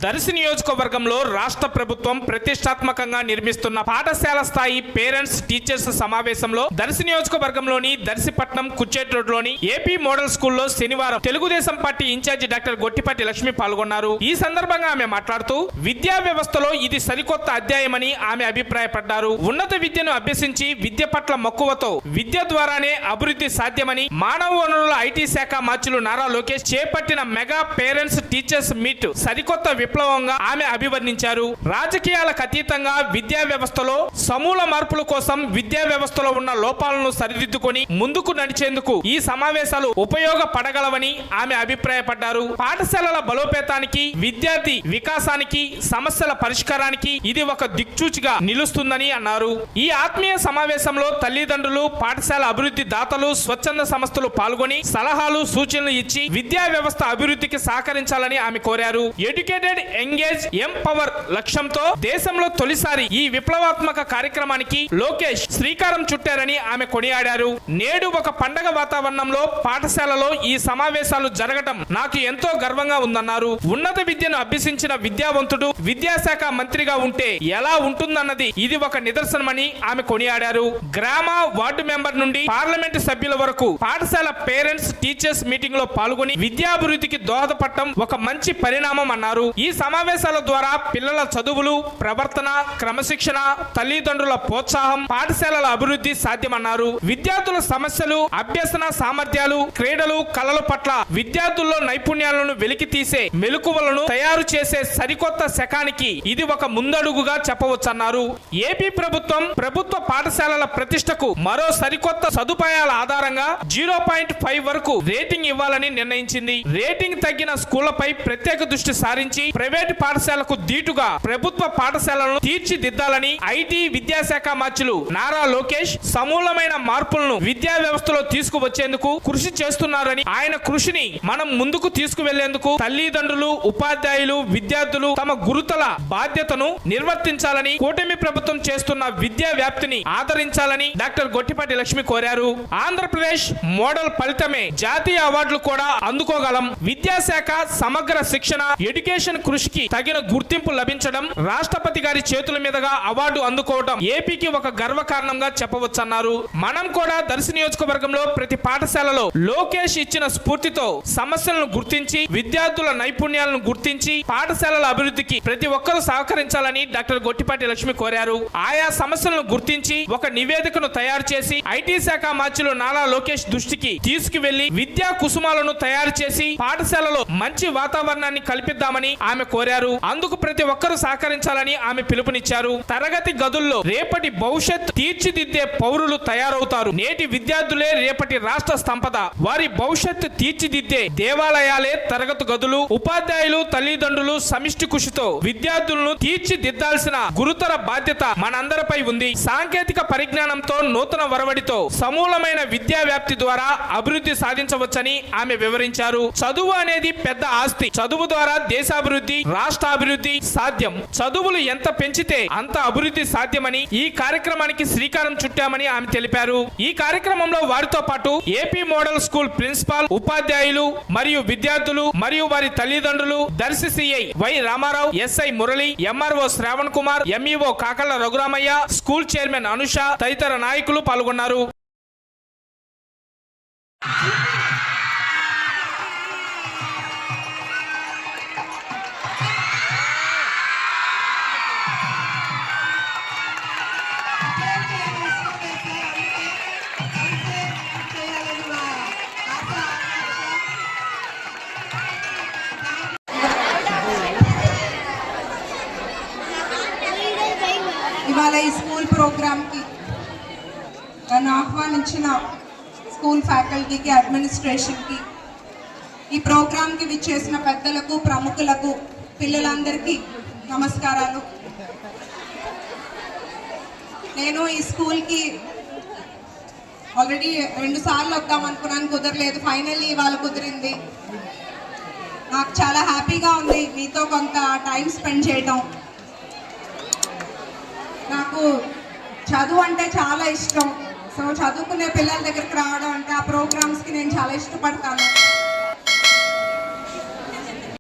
దర్శి నియోజకవర్గంలో రాష్ట్ర ప్రభుత్వం ప్రతిష్టాత్మకంగా నిర్మిస్తున్న పాఠశాల స్థాయి పేరెంట్స్ టీచర్స్ సమావేశంలో దర్శి నియోజకవర్గంలోని దర్శిపట్నం కుచ్చేట్ రోడ్లోని ఏపీ మోడల్ స్కూల్లో శనివారం Telugu Desam party incharge doctor Gottipati Lakshmi పాల్గొన్నారు. ఈ సందర్భంగా ఆమె మాట్లాడుతూ విద్యా వ్యవస్థలో ఇది సరికొత్త అధ్యాయమని ఆమె అభిప్రాయపడ్డారు. ఉన్నత విద్యను అభ్యసించి విద్య పట్ల మక్కువతో విద్య ద్వారానే అభివృద్ధి సాధ్యమని మానవ వనరుల ఐటీ శాఖ మంత్రులు నారా లోకేష్ చేపట్టిన మెగా పేరెంట్స్ టీచర్స్ మీట్ సరికొత్త విప్లవంగా ఆమె అభివర్ణించారు. రాజకీయాలకు అతీతంగా విద్యా వ్యవస్థలో సమూల మార్పుల కోసం విద్యా వ్యవస్థలో ఉన్న లోపాలను సరిదిద్దుకొని ముందుకు నడిచేందుకు ఈ సమావేశాలు ఉపయోగపడగలవని ఆమె అభిప్రాయపడ్డారు. పాఠశాలల బలోపేతానికి, విద్యార్థి వికాసానికి, సమస్యల పరిష్కారానికి ఇది ఒక దిక్సూచిగా నిలుస్తుందని అన్నారు. ఈ ఆత్మీయ సమావేశంలో తల్లిదండ్రులు, పాఠశాల అభివృద్ధి దాతలు, స్వచ్ఛంద సంస్థలు పాల్గొని సలహాలు, సూచనలు ఇచ్చి విద్యా వ్యవస్థ అభివృద్ధికి సహకరించాలని ఆమె కోరారు. ఎడ్యుకేటెడ్ ఎంగేజ్ ఎంపవర్ లక్ష్యంతో దేశంలో తొలిసారి ఈ విప్లవాత్మక కార్యక్రమానికి లోకేష్ శ్రీకారం చుట్టారని ఆమె కొనియాడారు. నేడు ఒక పండగ వాతావరణంలో పాఠశాలలో ఈ సమావేశాలు జరగటం నాకు ఎంతో గర్వంగా ఉందన్నారు. ఉన్నత విద్యను అభ్యసించిన విద్యావంతుడు విద్యాశాఖ మంత్రిగా ఉంటే ఎలా ఉంటుందన్నది ఇది ఒక నిదర్శనమని ఆమె కొనియాడారు. గ్రామ, వార్డు మెంబర్ నుండి పార్లమెంటు సభ్యుల వరకు పాఠశాల పేరెంట్స్ టీచర్స్ మీటింగ్ లో పాల్గొని విద్యాభివృద్ధికి దోహదపడటం ఒక మంచి పరిణామం అన్నారు. ఈ సమావేశాల ద్వారా పిల్లల చదువులు, ప్రవర్తన, క్రమశిక్షణ, తల్లిదండ్రుల ప్రోత్సాహం, పాఠశాలల అభివృద్ధి సాధ్యమన్నారు. విద్యార్థుల సమస్యలు, అభ్యసన సామర్థ్యాలు, క్రీడలు, కళల పట్ల విద్యార్థుల్లో నైపుణ్యాలను వెలికి తీసే మెలకువలను తయారు చేసే సరికొత్త శకానికి ఇది ఒక ముందడుగుగా చెప్పవచ్చన్నారు. ఏపీ ప్రభుత్వం ప్రభుత్వ పాఠశాలల ప్రతిష్టకు మరో సరికొత్త సదుపాయాల ఆధారంగా 0.5 వరకు రేటింగ్ ఇవ్వాలని నిర్ణయించింది. రేటింగ్ తగ్గిన స్కూళ్లపై ప్రత్యేక దృష్టి సారించి ప్రైవేటు పాఠశాలకు దీటుగా ప్రభుత్వ పాఠశాలను తీర్చిదిద్దాలని ఐటీ విద్యాశాఖ మంత్రులు నారా లోకేష్ సమూలమైన మార్పులను విద్యా వ్యవస్థలో తీసుకువచ్చేందుకు కృషి చేస్తున్నారని, ఆయన కృషిని మనం ముందుకు తీసుకువెళ్లేందుకు తల్లిదండ్రులు, ఉపాధ్యాయులు, విద్యార్థులు తమ గురుతర బాధ్యతను నిర్వర్తించాలని, కూటమి ప్రభుత్వం చేస్తున్న విద్యా వ్యాప్తిని ఆదరించాలని డాక్టర్ గొట్టిపాటి లక్ష్మి కోరారు. ఆంధ్రప్రదేశ్ మోడల్ ఫలితమే జాతీయ అవార్డులు కూడా అందుకోగలం. విద్యాశాఖ సమగ్ర శిక్షణ, ఎడ్యుకేషన్ కృషికి తగిన గుర్తింపు లభించడం, రాష్ట్రపతి గారి చేతుల మీదుగా అవార్డు అందుకోవడం ఏపీకి ఒక గర్వకారణంగా చెప్పవచ్చన్నారు. మనం కూడా దర్శి నియోజకవర్గంలో ప్రతి పాఠశాలలో లోకేష్ ఇచ్చిన స్ఫూర్తితో సమస్యలను గుర్తించి, విద్యార్థుల నైపుణ్యాలను గుర్తించి పాఠశాలల అభివృద్ధికి ప్రతి ఒక్కరూ సహకరించాలని డాక్టర్ గొట్టిపాటి లక్ష్మి కోరారు. ఆయా సమస్యలను గుర్తించి ఒక నివేదికను తయారు చేసి ఐటీ శాఖ మంత్రులు నారా లోకేష్ దృష్టికి తీసుకువెళ్లి విద్యా కుసుమాలను తయారు చేసి పాఠశాలలో మంచి వాతావరణాన్ని కల్పిద్దామని ఆమె కోరారు. అందుకు ప్రతి ఒక్కరూ సహకరించాలని ఆమె పిలుపునిచ్చారు. తరగతి గదుల్లో రేపటి భవిష్యత్ తీర్చిదిద్దే పౌరులు తయారవుతారు. నేటి విద్యార్థులే రేపటి రాష్ట్ర సంపద. వారి భవిష్యత్ తీర్చిదిద్దే దేవాలయాలే తరగతి గదులు. ఉపాధ్యాయులు, తల్లిదండ్రులు సమిష్టి కృషితో విద్యార్థులను తీర్చిదిద్దాల్సిన గురుతర బాధ్యత మనందరిపై ఉంది. సాంకేతిక పరిజ్ఞానంతో, నూతన వరవడితో సమూలమైన విద్యా వ్యాప్తి ద్వారా అభివృద్ధి సాధించవచ్చని ఆమె వివరించారు. చదువు అనేది పెద్ద ఆస్తి. చదువు ద్వారా దేశాభివృద్ధి, రాష్ట్ర అభివృద్ధి సాధ్యం. చదువులు ఎంత పెంచితే అంత అభివృద్ధి సాధ్యమని ఈ కార్యక్రమానికి శ్రీకారం చుట్టామని ఆమె తెలిపారు. ఈ కార్యక్రమంలో వారితో పాటు ఏపీ మోడల్ స్కూల్ ప్రిన్సిపాల్, ఉపాధ్యాయులు మరియు విద్యార్థులు మరియు వారి తల్లిదండ్రులు, Darshi CI Y Ramarao, SI Murali, MRO Shravan Kumar, MEO Kakalla Raghuramayya, school chairman Anusha తదితర నాయకులు పాల్గొన్నారు. ఇవాళ ఈ స్కూల్ ప్రోగ్రామ్కి నన్ను ఆహ్వానించిన స్కూల్ ఫ్యాకల్టీకి, అడ్మినిస్ట్రేషన్కి, ఈ ప్రోగ్రామ్కి విచ్చేసిన పెద్దలకు, ప్రముఖులకు, పిల్లలందరికీ నమస్కారాలు. నేను ఈ స్కూల్కి ఆల్రెడీ 2 సార్లు వద్దాం అనుకున్నాను, కుదరలేదు. ఫైనల్లీ ఇవాళ కుదిరింది. నాకు చాలా హ్యాపీగా ఉంది మీతో కొంత టైం స్పెండ్ చేయటం. నాకు చదువు అంటే చాలా ఇష్టం. సో చదువుకునే పిల్లల దగ్గరికి రావడం అంటే ఆ ప్రోగ్రామ్స్కి నేను చాలా ఇష్టపడతాను.